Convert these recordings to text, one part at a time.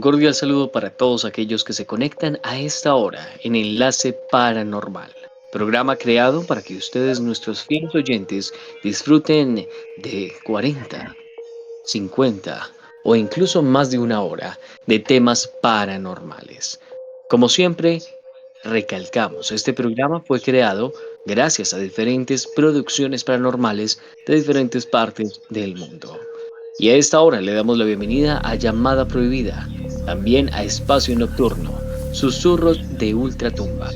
Un cordial saludo para todos aquellos que se conectan a esta hora en Enlace Paranormal, programa creado para que ustedes, nuestros fieles oyentes, disfruten de 40, 50 o incluso más de una hora de temas paranormales. Como siempre, recalcamos, este programa fue creado gracias a diferentes producciones paranormales de diferentes partes del mundo. Y a esta hora le damos la bienvenida a Llamada Prohibida, también a Espacio Nocturno, Susurros de Ultratumba,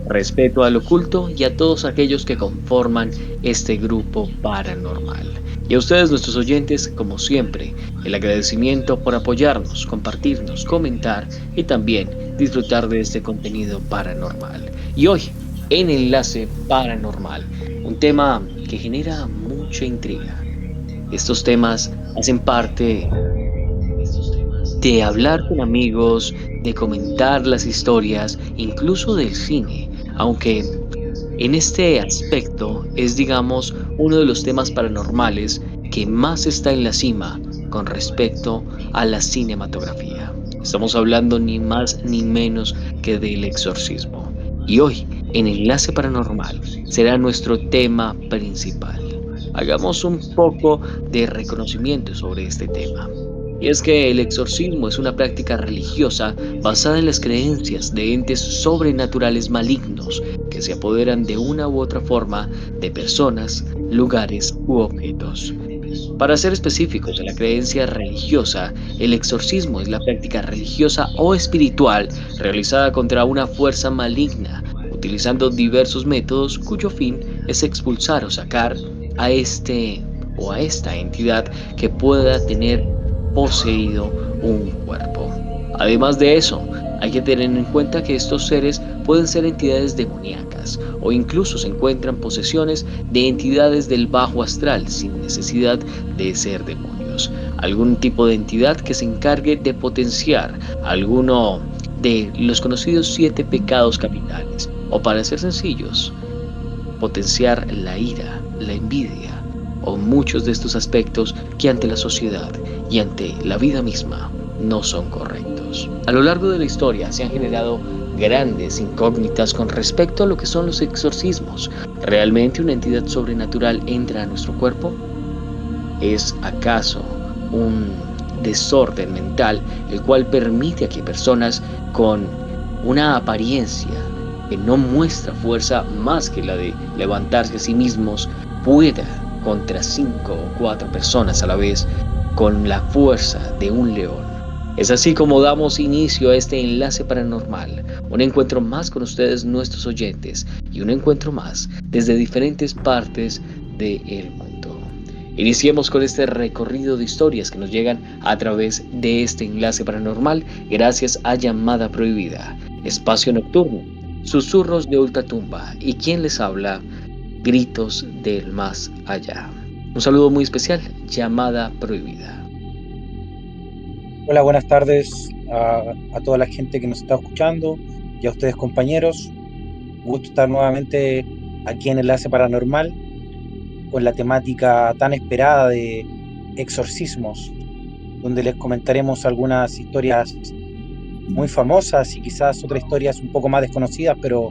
Respeto al Oculto y a todos aquellos que conforman este grupo paranormal. Y a ustedes, nuestros oyentes, como siempre, el agradecimiento por apoyarnos, compartirnos, comentar y también disfrutar de este contenido paranormal. Y hoy, en Enlace Paranormal, un tema que genera mucha intriga. Estos temas hacen parte de hablar con amigos, de comentar las historias, incluso del cine, aunque en este aspecto es, digamos, uno de los temas paranormales que más está en la cima con respecto a la cinematografía. Estamos hablando ni más ni menos que del exorcismo. Y hoy, en Enlace Paranormal, será nuestro tema principal. Hagamos un poco de reconocimiento sobre este tema. Y es que el exorcismo es una práctica religiosa basada en las creencias de entes sobrenaturales malignos que se apoderan de una u otra forma de personas, lugares u objetos. Para ser específicos en la creencia religiosa, el exorcismo es la práctica religiosa o espiritual realizada contra una fuerza maligna, utilizando diversos métodos cuyo fin es expulsar o sacar a este o a esta entidad que pueda tener poseído un cuerpo. Además de eso, hay que tener en cuenta que estos seres pueden ser entidades demoníacas o incluso se encuentran posesiones de entidades del bajo astral sin necesidad de ser demonios. Algún tipo de entidad que se encargue de potenciar alguno de los conocidos 7 pecados capitales. O para ser sencillos, potenciar la ira, la envidia o muchos de estos aspectos que ante la sociedad y ante la vida misma no son correctos. A lo largo de la historia se han generado grandes incógnitas con respecto a lo que son los exorcismos. ¿Realmente una entidad sobrenatural entra a nuestro cuerpo? ¿Es acaso un desorden mental el cual permite a que personas con una apariencia que no muestra fuerza más que la de levantarse a sí mismos pueda contra 5 o 4 personas a la vez con la fuerza de un león? Es así como damos inicio a este enlace paranormal, un encuentro más con ustedes, nuestros oyentes, y un encuentro más desde diferentes partes del mundo. Iniciemos con este recorrido de historias que nos llegan a través de este enlace paranormal gracias a Llamada Prohibida, Espacio Nocturno, Susurros de Ultratumba y quien les habla, Gritos del Más Allá. Un saludo muy especial, Llamada Prohibida. Hola, buenas tardes a toda la gente que nos está escuchando y a ustedes compañeros. Gusto estar nuevamente aquí en Enlace Paranormal con la temática tan esperada de exorcismos, donde les comentaremos algunas historias muy famosas y quizás otras historias un poco más desconocidas, pero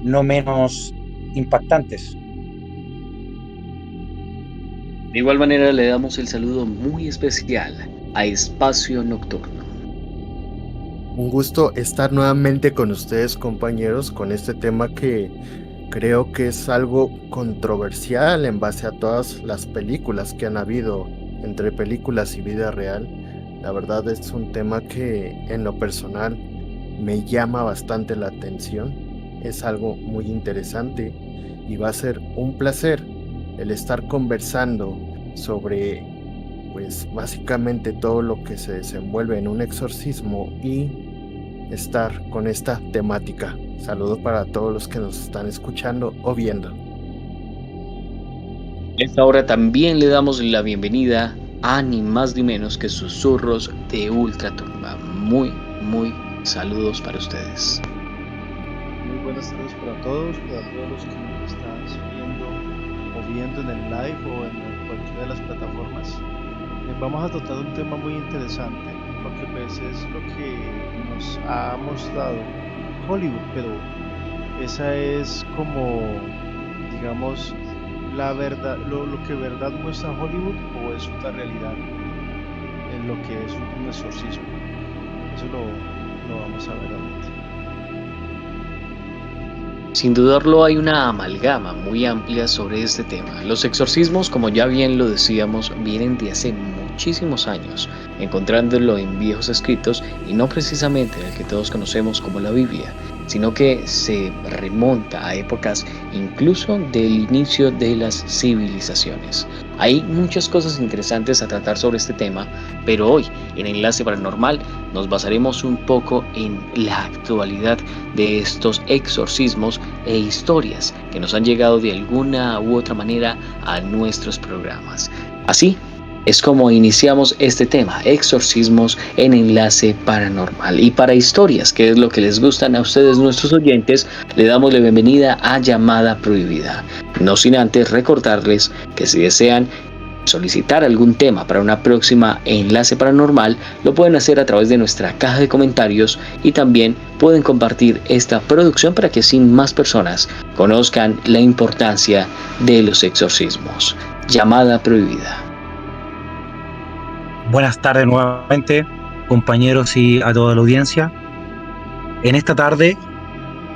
no menos impactantes. De igual manera le damos el saludo muy especial a Espacio Nocturno. Un gusto estar nuevamente con ustedes, compañeros, con este tema que creo que es algo controversial en base a todas las películas que han habido entre películas y vida real. La verdad es un tema que en lo personal me llama bastante la atención. Es algo muy interesante y va a ser un placer el estar conversando sobre, pues básicamente todo lo que se desenvuelve en un exorcismo y estar con esta temática. Saludos para todos los que nos están escuchando o viendo. A esta hora también le damos la bienvenida a ni más ni menos que Susurros de Ultratumba. Muy saludos para ustedes. Muy buenas tardes para todos los que nos están siguiendo o viendo en el live o en cualquiera de las plataformas. Vamos a tratar un tema muy interesante. porque pues es lo que nos ha mostrado Hollywood, pero esa es como, digamos, la verdad, lo que verdad muestra Hollywood o es otra realidad en lo que es un exorcismo. Eso lo vamos a ver ahorita. Sin dudarlo, hay una amalgama muy amplia sobre este tema. Los exorcismos, como ya bien lo decíamos, vienen de hace muchísimos años, encontrándolo en viejos escritos y no precisamente en el que todos conocemos como la Biblia, sino que se remonta a épocas incluso del inicio de las civilizaciones. Hay muchas cosas interesantes a tratar sobre este tema, pero hoy en Enlace Paranormal nos basaremos un poco en la actualidad de estos exorcismos e historias que nos han llegado de alguna u otra manera a nuestros programas. Así es como iniciamos este tema, exorcismos en Enlace Paranormal. Y para historias, que es lo que les gustan a ustedes nuestros oyentes, le damos la bienvenida a Llamada Prohibida. No sin antes recordarles que si desean solicitar algún tema para una próxima Enlace Paranormal, lo pueden hacer a través de nuestra caja de comentarios y también pueden compartir esta producción para que así más personas conozcan la importancia de los exorcismos. Llamada Prohibida. Buenas tardes nuevamente, compañeros y a toda la audiencia. En esta tarde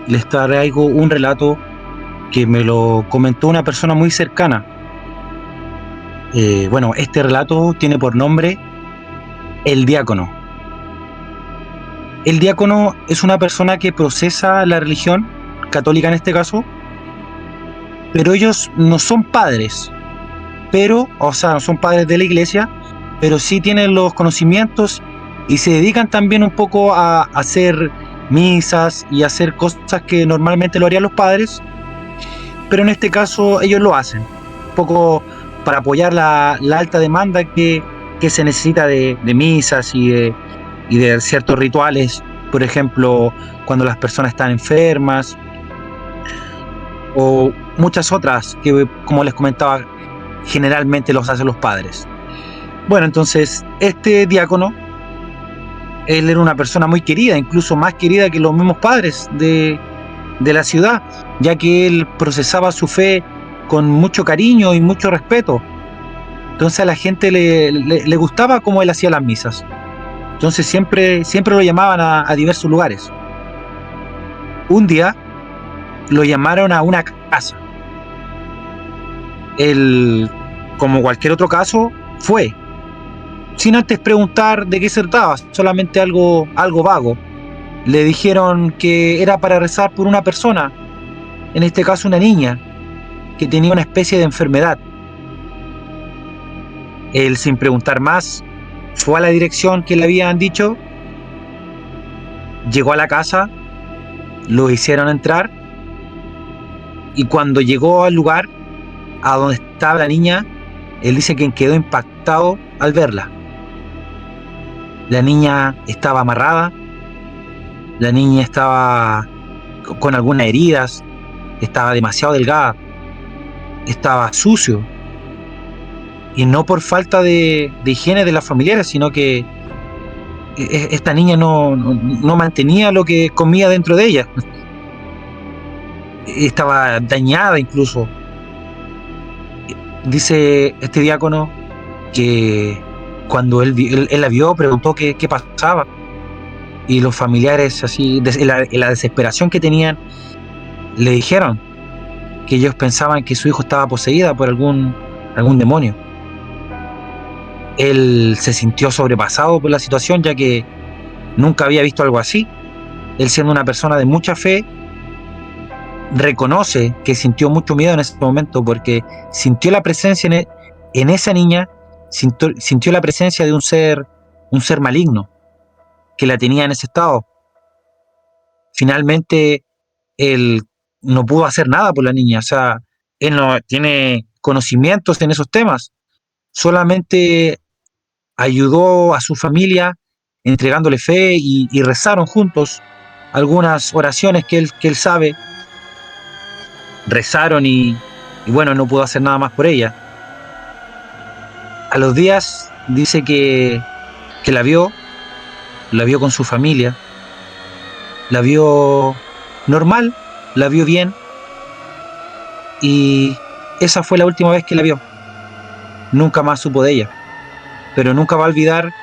les traigo un relato que me lo comentó una persona muy cercana. Este relato tiene por nombre El Diácono. El diácono es una persona que procesa la religión católica en este caso, pero ellos no son padres, no son padres de la iglesia, pero sí tienen los conocimientos y se dedican también un poco a hacer misas y a hacer cosas que normalmente lo harían los padres, pero en este caso ellos lo hacen, un poco para apoyar la alta demanda que se necesita de misas y de ciertos rituales, por ejemplo, cuando las personas están enfermas, o muchas otras que, como les comentaba, generalmente los hacen los padres. Bueno, entonces, este diácono, él era una persona muy querida, incluso más querida que los mismos padres de la ciudad, ya que él procesaba su fe con mucho cariño y mucho respeto. Entonces a la gente le gustaba cómo él hacía las misas. Entonces siempre lo llamaban a diversos lugares. Un día lo llamaron a una casa. Él, como cualquier otro caso, fue, sin antes preguntar de qué se trataba, solamente algo vago. Le dijeron que era para rezar por una persona, en este caso una niña, que tenía una especie de enfermedad. Él, sin preguntar más, fue a la dirección que le habían dicho, llegó a la casa, lo hicieron entrar, y cuando llegó al lugar a donde estaba la niña, él dice que quedó impactado al verla. La niña estaba amarrada, la niña estaba con algunas heridas, estaba demasiado delgada, estaba sucio, y no por falta de higiene de las familiares, sino que esta niña no mantenía lo que comía dentro de ella, estaba dañada incluso. Dice este diácono que cuando él la vio, preguntó qué pasaba, y los familiares, así en la desesperación que tenían, le dijeron que ellos pensaban que su hijo estaba poseída por algún demonio. Él se sintió sobrepasado por la situación, ya que nunca había visto algo así. Él, siendo una persona de mucha fe, reconoce que sintió mucho miedo en ese momento, porque sintió la presencia en esa niña, sintió la presencia de un ser maligno que la tenía en ese estado. Finalmente, él no pudo hacer nada por la niña, o sea, él no tiene conocimientos en esos temas, solamente ayudó a su familia entregándole fe y rezaron juntos algunas oraciones que él sabe. Rezaron y bueno, no pudo hacer nada más por ella. A los días dice que la vio la vio con su familia, la vio normal, la vio bien, y esa fue la última vez que la vio. Nunca más supo de ella, pero nunca va a olvidar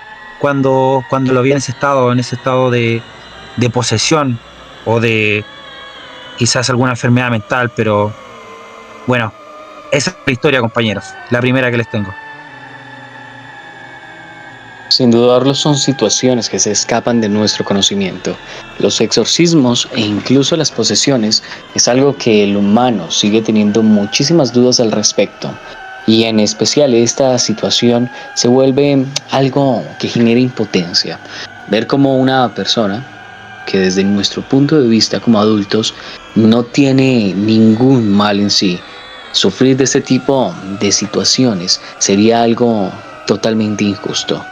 cuando lo vio en ese estado de posesión o de quizás alguna enfermedad mental, pero bueno, esa es la historia, compañeros, la primera que les tengo. Sin dudarlo, son situaciones que se escapan de nuestro conocimiento. Los exorcismos e incluso las posesiones es algo que el humano sigue teniendo muchísimas dudas al respecto. Y en especial esta situación se vuelve algo que genera impotencia. Ver cómo una persona que desde nuestro punto de vista como adultos no tiene ningún mal en sí, sufrir de este tipo de situaciones sería algo totalmente injusto.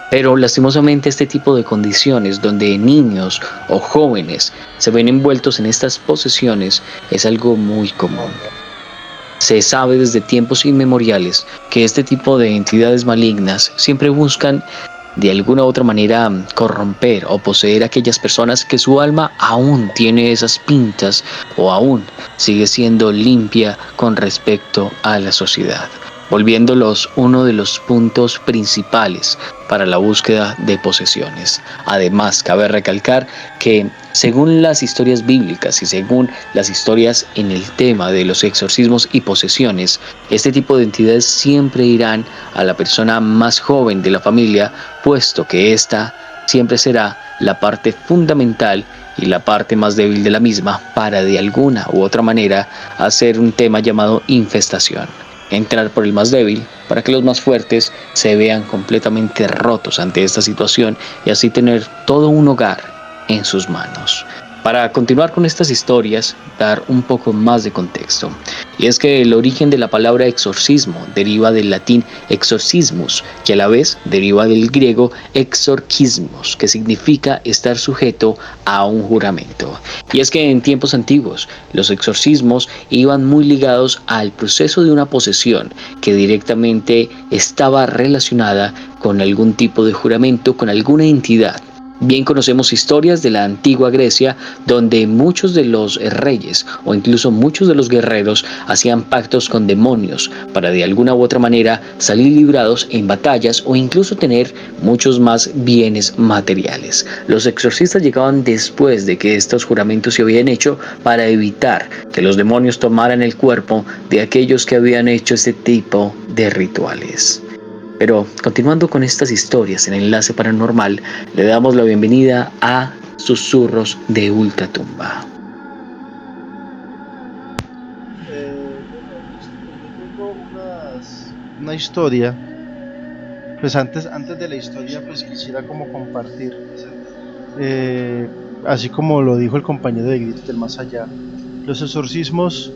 Pero lastimosamente este tipo de condiciones donde niños o jóvenes se ven envueltos en estas posesiones es algo muy común. Se sabe desde tiempos inmemoriales que este tipo de entidades malignas siempre buscan de alguna u otra manera corromper o poseer a aquellas personas que su alma aún tiene esas pintas o aún sigue siendo limpia con respecto a la sociedad, volviéndolos uno de los puntos principales para la búsqueda de posesiones. Además, cabe recalcar que según las historias bíblicas y según las historias en el tema de los exorcismos y posesiones, este tipo de entidades siempre irán a la persona más joven de la familia, puesto que ésta siempre será la parte fundamental y la parte más débil de la misma para de alguna u otra manera hacer un tema llamado infestación. Entrar por el más débil para que los más fuertes se vean completamente rotos ante esta situación y así tener todo un hogar en sus manos. Para continuar con estas historias, dar un poco más de contexto. Y es que el origen de la palabra exorcismo deriva del latín exorcismus, que a la vez deriva del griego exorcismos, que significa estar sujeto a un juramento. Y es que en tiempos antiguos, los exorcismos iban muy ligados al proceso de una posesión que directamente estaba relacionada con algún tipo de juramento, con alguna entidad. Bien conocemos historias de la antigua Grecia donde muchos de los reyes o incluso muchos de los guerreros hacían pactos con demonios para de alguna u otra manera salir librados en batallas o incluso tener muchos más bienes materiales. Los exorcistas llegaban después de que estos juramentos se habían hecho para evitar que los demonios tomaran el cuerpo de aquellos que habían hecho este tipo de rituales. Pero continuando con estas historias en Enlace Paranormal, le damos la bienvenida a Susurros de Ultratumba. Tengo una historia. Pues antes de la historia, pues quisiera como compartir, así como lo dijo el compañero de Gritos del Más Allá, los exorcismos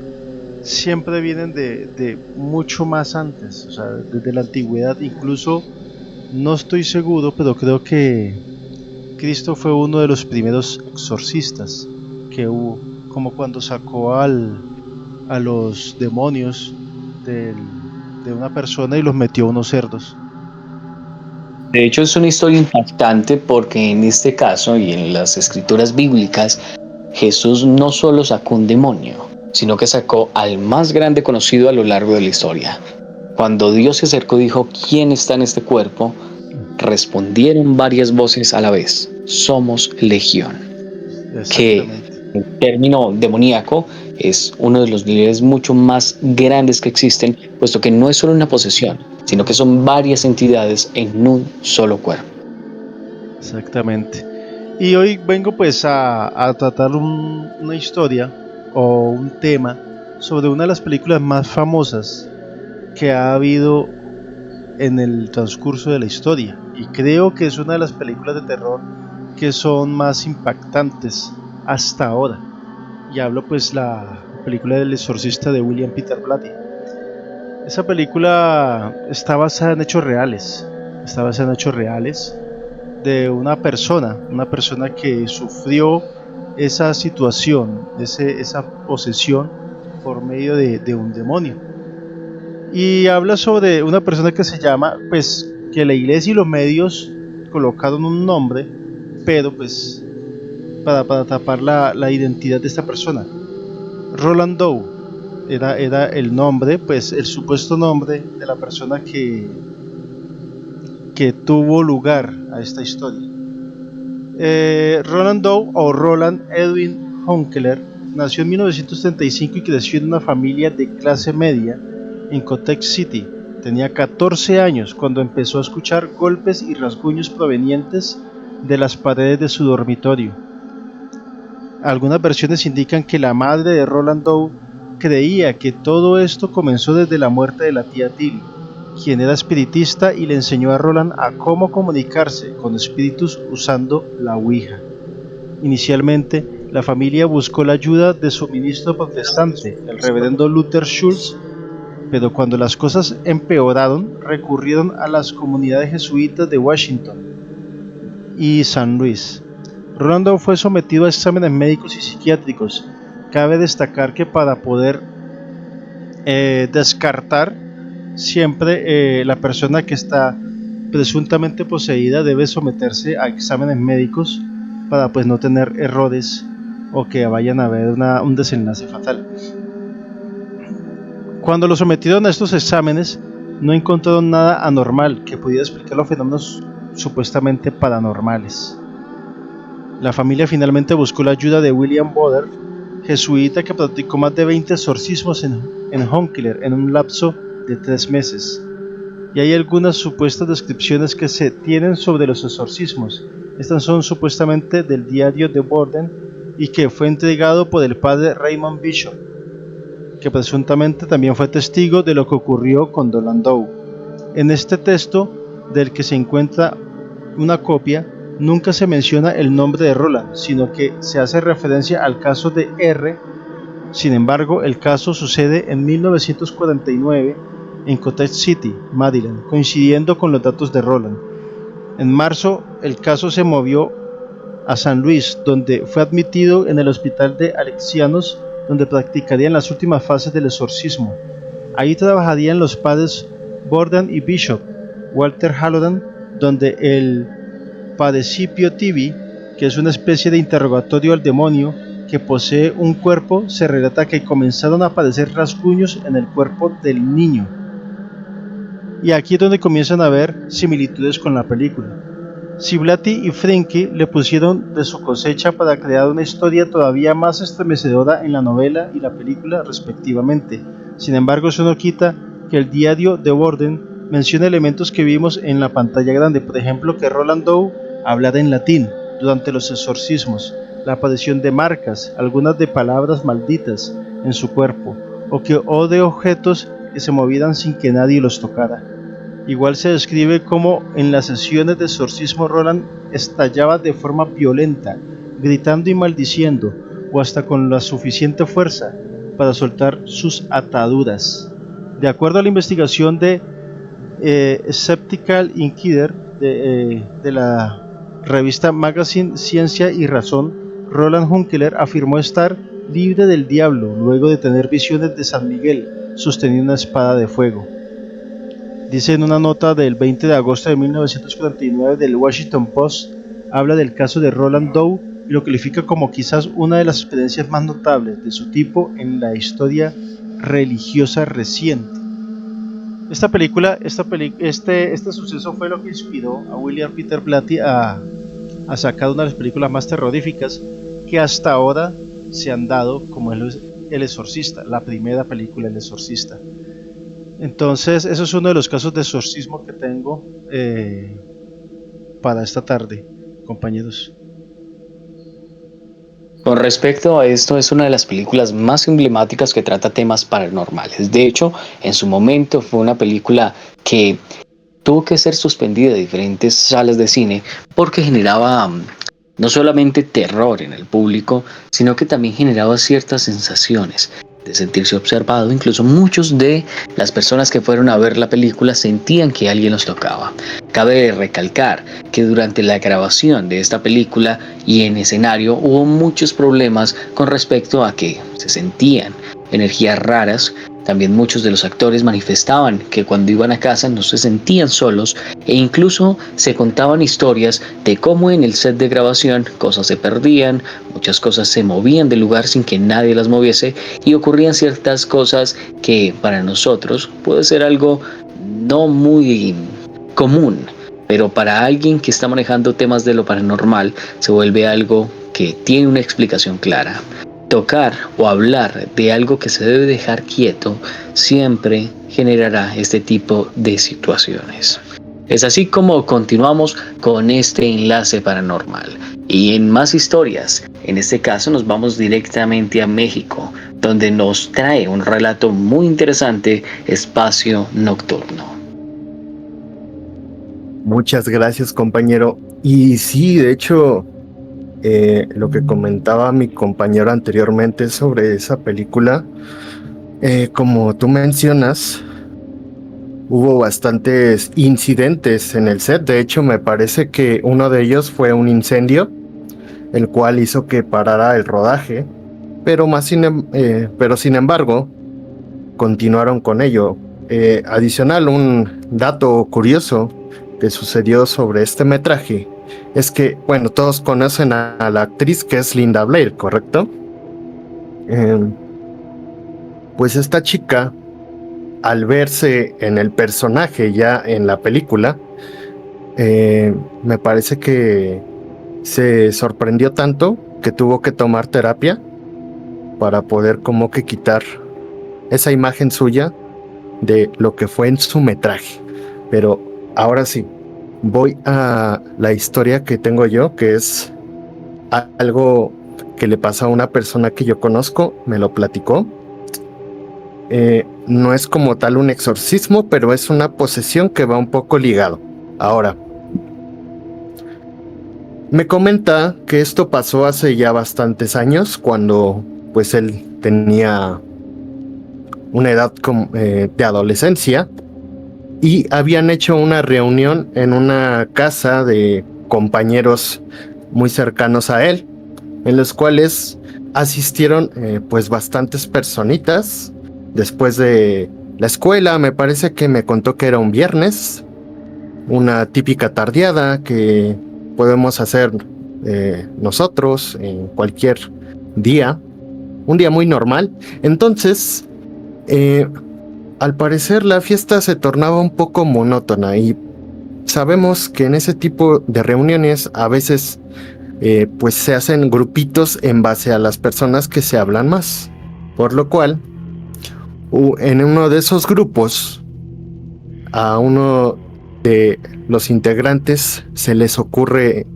siempre vienen de mucho más antes, o sea, desde la antigüedad. Incluso no estoy seguro, pero creo que Cristo fue uno de los primeros exorcistas que hubo, como cuando sacó a los demonios de una persona y los metió a unos cerdos. De hecho, es una historia impactante porque en este caso y en las escrituras bíblicas, Jesús no solo sacó un demonio, sino que sacó al más grande conocido a lo largo de la historia. Cuando Dios se acercó y dijo, ¿quién está en este cuerpo?, respondieron varias voces a la vez, somos legión. Que el término demoníaco es uno de los niveles mucho más grandes que existen, puesto que no es solo una posesión, sino que son varias entidades en un solo cuerpo. Exactamente. Y hoy vengo pues a tratar una historia o un tema sobre una de las películas más famosas que ha habido en el transcurso de la historia, y creo que es una de las películas de terror que son más impactantes hasta ahora, y hablo pues la película del exorcista de William Peter Blatty. Esa película está basada en hechos reales, de una persona que sufrió esa situación, esa posesión por medio de un demonio. Y habla sobre una persona que se llama, pues, que la iglesia y los medios colocaron un nombre pero pues para tapar la identidad de esta persona. Roland Doe era el nombre, pues el supuesto nombre de la persona que tuvo lugar a esta historia. Roland Doe o Roland Edwin Hunkeler nació en 1935 y creció en una familia de clase media en Cottage City. Tenía 14 años cuando empezó a escuchar golpes y rasguños provenientes de las paredes de su dormitorio. Algunas versiones indican que la madre de Roland Doe creía que todo esto comenzó desde la muerte de la tía Tilly, quien era espiritista y le enseñó a Roland a cómo comunicarse con espíritus usando la Ouija. Inicialmente, la familia buscó la ayuda de su ministro protestante, el reverendo Luther Schultz, pero cuando las cosas empeoraron, recurrieron a las comunidades jesuitas de Washington y San Luis. Roland Doe fue sometido a exámenes médicos y psiquiátricos. Cabe destacar que para poder descartar siempre la persona que está presuntamente poseída debe someterse a exámenes médicos para pues no tener errores o que vayan a haber un desenlace fatal. Cuando lo sometieron a estos exámenes no encontraron nada anormal que pudiera explicar los fenómenos supuestamente paranormales. La familia finalmente buscó la ayuda de William Boder, jesuita que practicó más de 20 exorcismos en Hunkeler en un lapso de 3 meses. Y hay algunas supuestas descripciones que se tienen sobre los exorcismos. Estas son supuestamente del diario de Borden y que fue entregado por el padre Raymond Bishop, que presuntamente también fue testigo de lo que ocurrió con Roland Doe. En este texto, del que se encuentra una copia, nunca se menciona el nombre de Roland, sino que se hace referencia al caso de R. Sin embargo, el caso sucede en 1949 en Cottage City, Maryland, coincidiendo con los datos de Roland. En marzo, el caso se movió a San Luis, donde fue admitido en el hospital de Alexianos, donde practicarían las últimas fases del exorcismo. Ahí trabajarían los padres Borden y Bishop, Walter Halloran, donde el Padecipio Tibi, que es una especie de interrogatorio al demonio que posee un cuerpo, se relata que comenzaron a aparecer rasguños en el cuerpo del niño. Y aquí es donde comienzan a haber similitudes con la película. Ciblati y Frinky le pusieron de su cosecha para crear una historia todavía más estremecedora en la novela y la película respectivamente. Sin embargo, eso no quita que el diario de Borden menciona elementos que vimos en la pantalla grande, por ejemplo que Roland Doe hablara en latín durante los exorcismos, la aparición de marcas, algunas de palabras malditas en su cuerpo, o de objetos que se movieran sin que nadie los tocara. Igual se describe como en las sesiones de exorcismo Roland estallaba de forma violenta, gritando y maldiciendo, o hasta con la suficiente fuerza para soltar sus ataduras. De acuerdo a la investigación de Skeptical Inquirer de la revista Magazine Ciencia y Razón, Roland Hunkeler afirmó estar libre del diablo luego de tener visiones de San Miguel sosteniendo una espada de fuego. Dice en una nota del 20 de agosto de 1949 del Washington Post, habla del caso de Roland Doe y lo califica como quizás una de las experiencias más notables de su tipo en la historia religiosa reciente. Este suceso fue lo que inspiró a William Peter Blatty a sacar una de las películas más terroríficas que hasta ahora se han dado, como El Exorcista, la primera película El Exorcista. Entonces, eso es uno de los casos de exorcismo que tengo para esta tarde, compañeros. Con respecto a esto, es una de las películas más emblemáticas que trata temas paranormales. De hecho, en su momento fue una película que tuvo que ser suspendida de diferentes salas de cine porque generaba no solamente terror en el público, sino que también generaba ciertas sensaciones de sentirse observado. Incluso muchos de las personas que fueron a ver la película sentían que alguien los tocaba. Cabe recalcar que durante la grabación de esta película y en escenario hubo muchos problemas con respecto a que se sentían energías raras También muchos de los actores manifestaban que cuando iban a casa no se sentían solos e incluso se contaban historias de cómo en el set de grabación cosas se perdían, muchas cosas se movían del lugar sin que nadie las moviese y ocurrían ciertas cosas que para nosotros puede ser algo no muy común, pero para alguien que está manejando temas de lo paranormal se vuelve algo que tiene una explicación clara. Tocar o hablar de algo que se debe dejar quieto siempre generará este tipo de situaciones. Es así como continuamos con este enlace paranormal. Y en más historias, en este caso nos vamos directamente a México, donde nos trae un relato muy interesante, Espacio Nocturno. Muchas gracias, compañero. Y sí, de hecho, lo que comentaba mi compañero anteriormente sobre esa película, como tú mencionas, hubo bastantes incidentes en el set. De hecho, me parece que uno de ellos fue un incendio, el cual hizo que parara el rodaje, pero sin embargo, continuaron con ello. Adicional, un dato curioso que sucedió sobre este metraje es que, bueno, todos conocen a la actriz que es Linda Blair, ¿correcto? Pues esta chica, al verse en el personaje ya en la película, me parece que se sorprendió tanto que tuvo que tomar terapia para poder como que quitar esa imagen suya de lo que fue en su metraje. Pero ahora sí, voy a la historia que tengo yo, que es algo que le pasó a una persona que yo conozco, me lo platicó. No es como tal un exorcismo, pero es una posesión que va un poco ligado. Ahora, me comenta que esto pasó hace ya bastantes años, cuando pues él tenía una edad de adolescencia, y habían hecho una reunión en una casa de compañeros muy cercanos a él, en los cuales asistieron pues bastantes personitas después de la escuela. Me parece que me contó que era un viernes, una típica tardeada que podemos hacer nosotros en cualquier día, un día muy normal. Entonces, al parecer la fiesta se tornaba un poco monótona, y sabemos que en ese tipo de reuniones a veces pues se hacen grupitos en base a las personas que se hablan más, por lo cual en uno de esos grupos a uno de los integrantes se le ocurre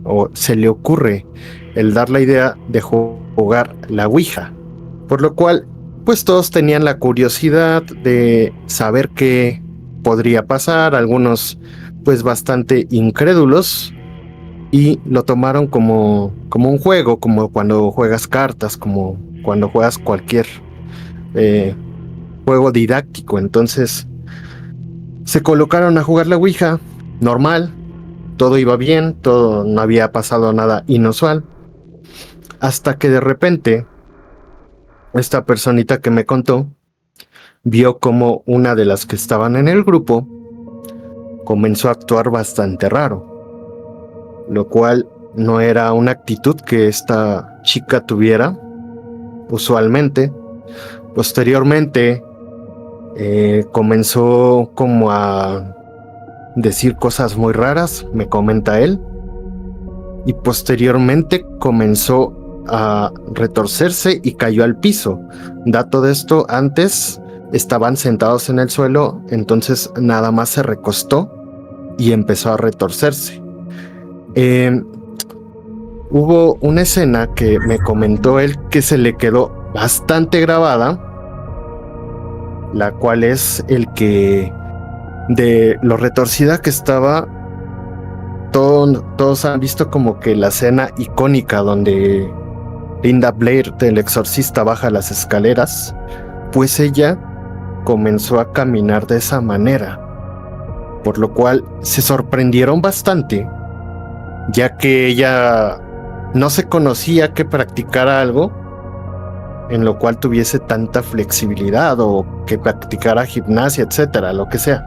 el dar la idea de jugar la Ouija, por lo cual pues todos tenían la curiosidad de saber qué podría pasar, algunos pues bastante incrédulos, y lo tomaron como un juego, como cuando juegas cartas, como cuando juegas cualquier juego didáctico. Entonces se colocaron a jugar la Ouija, normal, todo iba bien, todo, no había pasado nada inusual, hasta que de repente esta personita que me contó vio como una de las que estaban en el grupo comenzó a actuar bastante raro, lo cual no era una actitud que esta chica tuviera usualmente. Posteriormente comenzó como a decir cosas muy raras, me comenta él, y posteriormente comenzó a retorcerse y cayó al piso. Dato de esto, antes estaban sentados en el suelo, entonces nada más se recostó y empezó a retorcerse. Hubo una escena que me comentó él que se le quedó bastante grabada, la cual es el que de lo retorcida que estaba, todos han visto como que la escena icónica donde Linda Blair del exorcista baja las escaleras, pues ella comenzó a caminar de esa manera, por lo cual se sorprendieron bastante, ya que ella no se conocía que practicara algo en lo cual tuviese tanta flexibilidad o que practicara gimnasia, etcétera, lo que sea.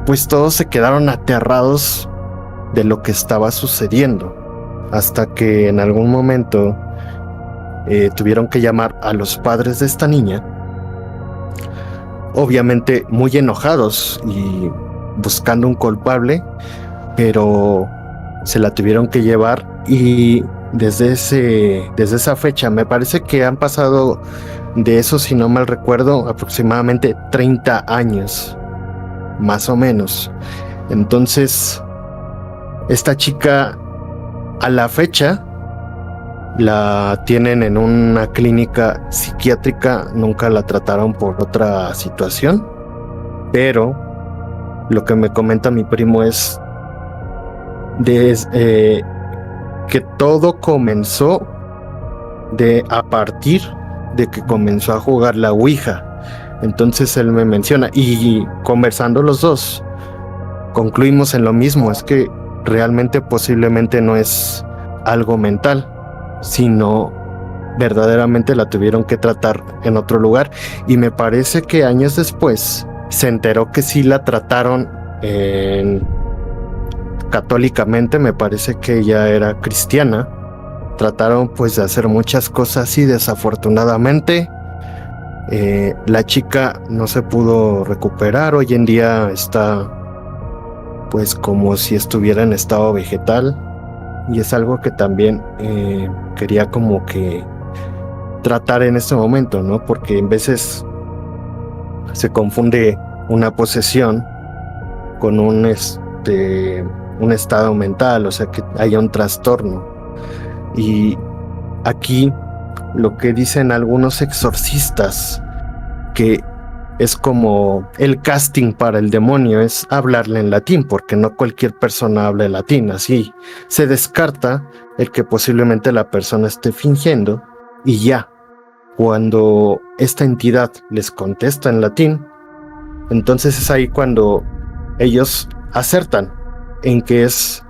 Pues todos se quedaron aterrados de lo que estaba sucediendo, hasta que en algún momento tuvieron que llamar a los padres de esta niña, obviamente muy enojados y buscando un culpable, pero se la tuvieron que llevar. Y desde esa fecha, me parece que han pasado de eso, si no mal recuerdo, aproximadamente 30 años, más o menos. Entonces, esta chica, a la fecha, la tienen en una clínica psiquiátrica, nunca la trataron por otra situación, pero lo que me comenta mi primo es que todo comenzó a partir de que comenzó a jugar la Ouija. Entonces él me menciona, y conversando los dos, concluimos en lo mismo, es que realmente posiblemente no es algo mental, sino verdaderamente la tuvieron que tratar en otro lugar. Y me parece que años después se enteró que sí la trataron católicamente, me parece que ella era cristiana. Trataron pues de hacer muchas cosas y desafortunadamente la chica no se pudo recuperar. Hoy en día está pues como si estuviera en estado vegetal, y es algo que también quería como que tratar en este momento, ¿no? Porque en veces se confunde una posesión con un estado mental, o sea, que haya un trastorno. Y aquí lo que dicen algunos exorcistas, que es como el casting para el demonio, es hablarle en latín, porque no cualquier persona habla en latín. Así se descarta el que posiblemente la persona esté fingiendo, y ya cuando esta entidad les contesta en latín, entonces es ahí cuando ellos acertan en que es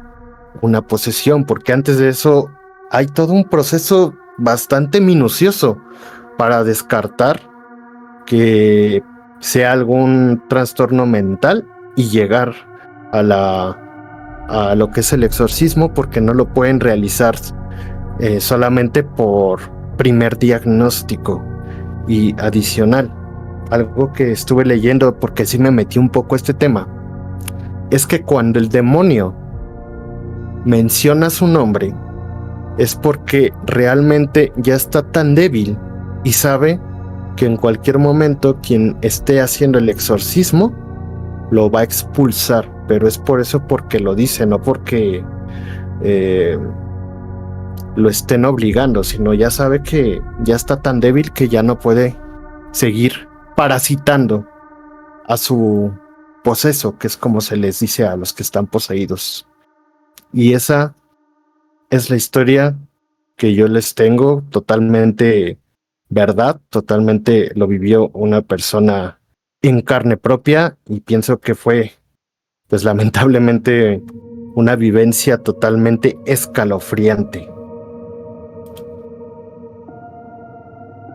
una posesión, porque antes de eso hay todo un proceso bastante minucioso para descartar que sea algún trastorno mental y llegar a lo que es el exorcismo, porque no lo pueden realizar solamente por primer diagnóstico. Y adicional, algo que estuve leyendo, porque sí me metí un poco a este tema, es que cuando el demonio menciona su nombre es porque realmente ya está tan débil y sabe que en cualquier momento quien esté haciendo el exorcismo lo va a expulsar, pero es por eso, porque lo dice, no porque lo estén obligando, sino ya sabe que ya está tan débil que ya no puede seguir parasitando a su poseso, que es como se les dice a los que están poseídos. Y esa es la historia que yo les tengo, totalmente verdad, totalmente lo vivió una persona en carne propia, y pienso que fue, pues lamentablemente, una vivencia totalmente escalofriante.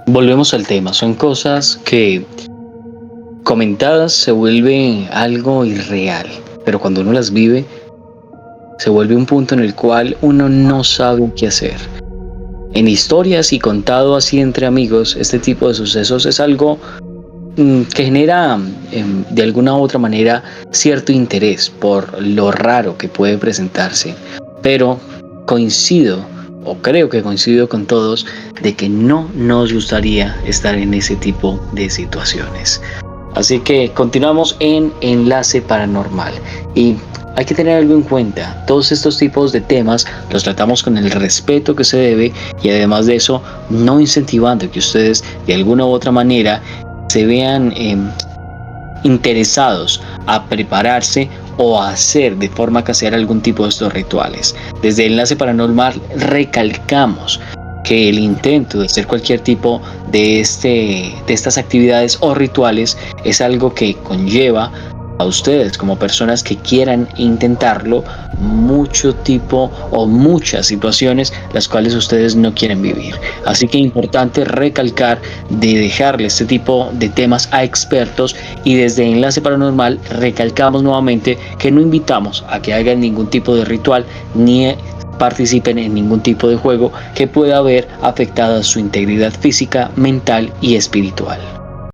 Volvemos al tema, son cosas que comentadas se vuelve algo irreal, pero cuando uno las vive se vuelve un punto en el cual uno no sabe qué hacer. En historias y contado así entre amigos, este tipo de sucesos es algo que genera de alguna u otra manera cierto interés por lo raro que puede presentarse, pero coincido, o creo que coincido con todos, de que no nos gustaría estar en ese tipo de situaciones. Así que continuamos en Enlace Paranormal, y hay que tener algo en cuenta: todos estos tipos de temas los tratamos con el respeto que se debe, y además de eso no incentivando que ustedes de alguna u otra manera se vean interesados a prepararse o a hacer de forma casera algún tipo de estos rituales. Desde Enlace Paranormal recalcamos que el intento de hacer cualquier tipo de estas actividades o rituales es algo que conlleva a ustedes como personas que quieran intentarlo mucho tipo o muchas situaciones las cuales ustedes no quieren vivir. Así que es importante recalcar de dejarle este tipo de temas a expertos, y desde Enlace Paranormal recalcamos nuevamente que no invitamos a que hagan ningún tipo de ritual ni participen en ningún tipo de juego que pueda haber afectado su integridad física, mental y espiritual.